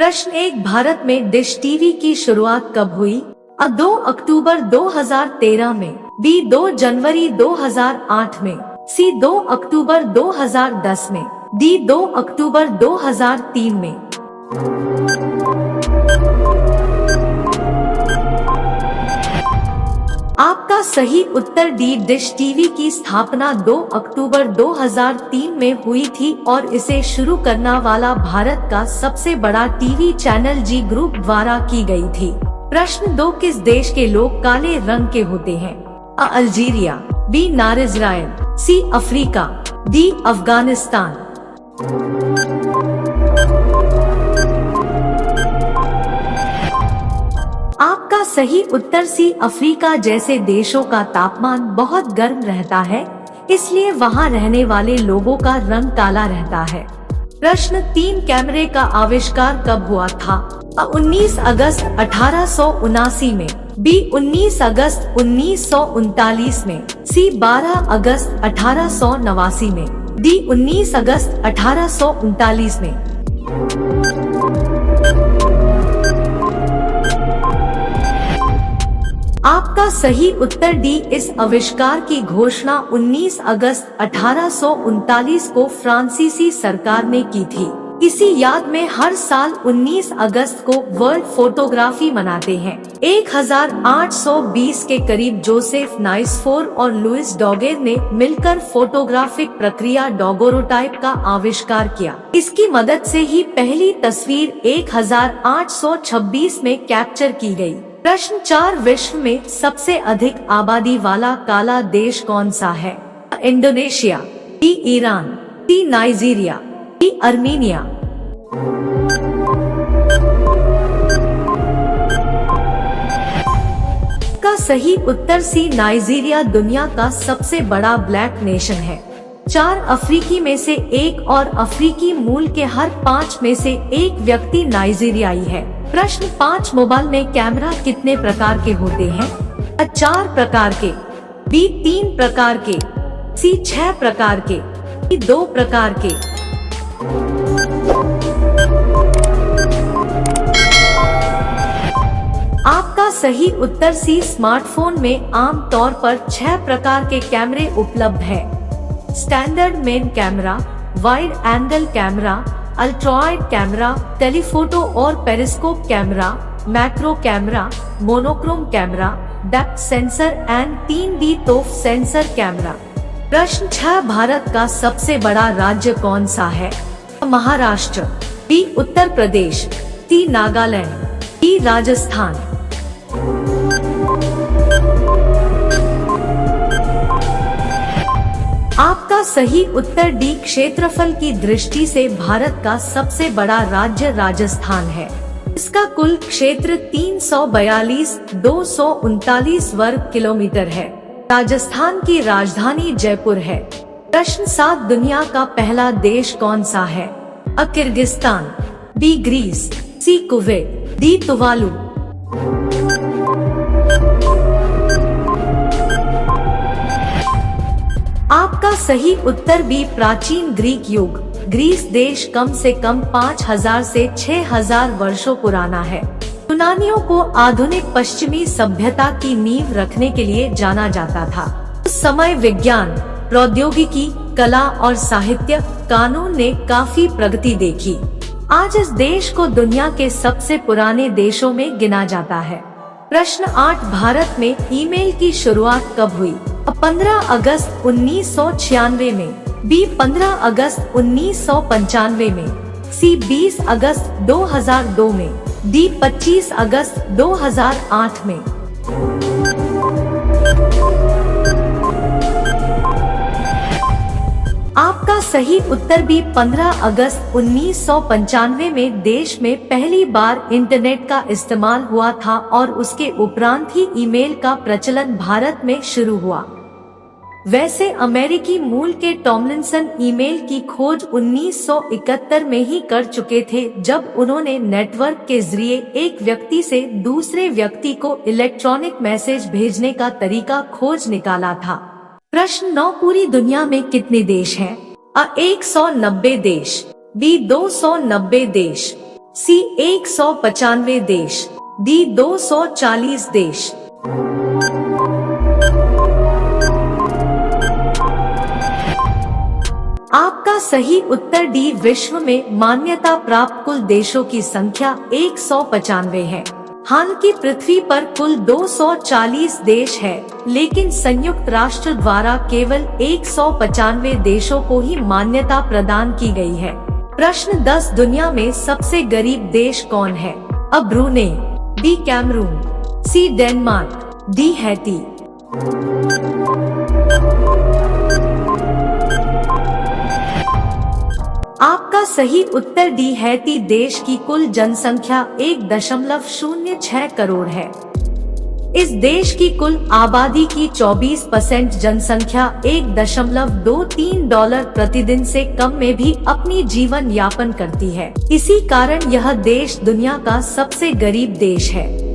प्रश्न 1, भारत में dish TV की शुरुआत कब हुई? अ 2 अक्टूबर 2013 में, बी 2 जनवरी 2008 में, सी 2 अक्टूबर 2010 में, डी 2 अक्टूबर 2003 में। आपका सही उत्तर डी, डिश टीवी की स्थापना 2 अक्टूबर 2003 में हुई थी और इसे शुरू करने वाला भारत का सबसे बड़ा टीवी चैनल जी ग्रुप द्वारा की गई थी। प्रश्न 2, किस देश के लोग काले रंग के होते हैं? A Algeria, B Nigeria, C Africa, D Afghanistan. आपका सही उत्तर सी अफ्रीका जैसे देशों का तापमान बहुत गर्म रहता है, इसलिए वहां रहने वाले लोगों का रंग काला रहता है। प्रश्न 3, कैमरे का आविष्कार कब हुआ था? अ 19 अगस्त 1879 में, बी 19 अगस्त 1939 में, सी 12 अगस्त 1889 में, डी 19 अगस्त 1839 में। आपका सही उत्तर डी, इस आविष्कार की घोषणा 19 अगस्त 1839 को फ्रांसीसी सरकार ने की थी। इसी याद में हर साल 19 अगस्त को वर्ल्ड फोटोग्राफी मनाते हैं। 1820 के करीब जोसेफ नाइसफोर और लुइस डॉगेर ने मिलकर फोटोग्राफिक प्रक्रिया डॉगोरोटाइप का आविष्कार किया। इसकी मदद से ही पहली तस्वीर 1826 में कैप्चर की गई। प्रश्न 4, विश्व में सबसे अधिक आबादी वाला काला देश कौन सा है? इंडोनेशिया, बी ईरान, सी नाइजीरिया, डी अर्मीनिया। का सही उत्तर सी नाइजीरिया दुनिया का सबसे बड़ा ब्लैक नेशन है। 4 अफ्रीकी में से एक और अफ्रीकी मूल के हर 5 में से एक व्यक्ति नाइजीरियाई है। प्रश्न 5, मोबाइल में कैमरा कितने प्रकार के होते हैं? अ 4 प्रकार के, बी 3 प्रकार के, सी 6 प्रकार के, डी 2 प्रकार के। आपका सही उत्तर सी, स्मार्टफोन में आम तौर पर 6 प्रकार के कैमरे उपलब्ध है। Standard main camera, wide angle camera, ultrawide camera, telephoto और periscope camera, macro camera, monochrome camera, depth sensor and 3D TOF sensor camera. प्रश्न 6, भारत का सबसे बड़ा राज्य कौन सा है? महाराष्ट्र, बी उत्तर प्रदेश, सी नागालैंड, डी राजस्थान। आपका सही उत्तर डी, क्षेत्रफल की दृष्टि से भारत का सबसे बड़ा राज्य राजस्थान है। इसका कुल क्षेत्र 342,239 वर्ग किलोमीटर है। राजस्थान की राजधानी जयपुर है। प्रश्न 7, दुनिया का पहला देश कौन सा है? अ किर्गिस्तान, बी ग्रीस, सी कुवैत, डी तुवालू। आपका सही उत्तर बी, प्राचीन ग्रीक युग। ग्रीस देश कम से कम 5000 से 6000 वर्षों पुराना है। यूनानियों को आधुनिक पश्चिमी सभ्यता की नींव रखने के लिए जाना जाता था। उस समय विज्ञान, प्रौद्योगिकी, कला और साहित्य, कानून ने काफी प्रगति देखी। आज इस देश को दुनिया के सबसे पुराने देशों में गिना जाता है। प्रश्न 8, भारत में ईमेल की शुरुआत कब हुई? 15 अगस्त 1996 में, बी 15 अगस्त 1995 में, सी 20 अगस्त 2002 में, डी 25 अगस्त 2008 में। आपका सही उत्तर भी 15 अगस्त 1995 में देश में पहली बार इंटरनेट का इस्तेमाल हुआ था और उसके उपरांत ही ईमेल का प्रचलन भारत में शुरू हुआ। वैसे अमेरिकी मूल के टॉमलिंसन ईमेल की खोज 1971 में ही कर चुके थे, जब उन्होंने नेटवर्क के जरिए एक व्यक्ति से दूसरे व्यक्ति को इलेक्ट्रॉनिक मैसेज भेजने का तरीका खोज निकाला था। प्रश्न 9, पूरी दुनिया में कितने देश हैं? अ 190 देश, बी 290 देश, सी 195 देश, डी 240 देश। आपका सही उत्तर डी विश्व में मान्यता प्राप्त कुल देशों की संख्या 195 है। हालांकि पृथ्वी पर कुल 240 देश है, लेकिन संयुक्त राष्ट्र द्वारा केवल 195 देशों को ही मान्यता प्रदान की गई है। प्रश्न 10, दुनिया में सबसे गरीब देश कौन है? A Brunei, B Cameroon, C Denmark, D Haiti. आपका सही उत्तर डी हैती देश की कुल जनसंख्या 1.06 करोड़ है। इस देश की कुल आबादी की 24% जनसंख्या $1.23 प्रतिदिन से कम में भी अपनी जीवन यापन करती है। इसी कारण यह देश दुनिया का सबसे गरीब देश है।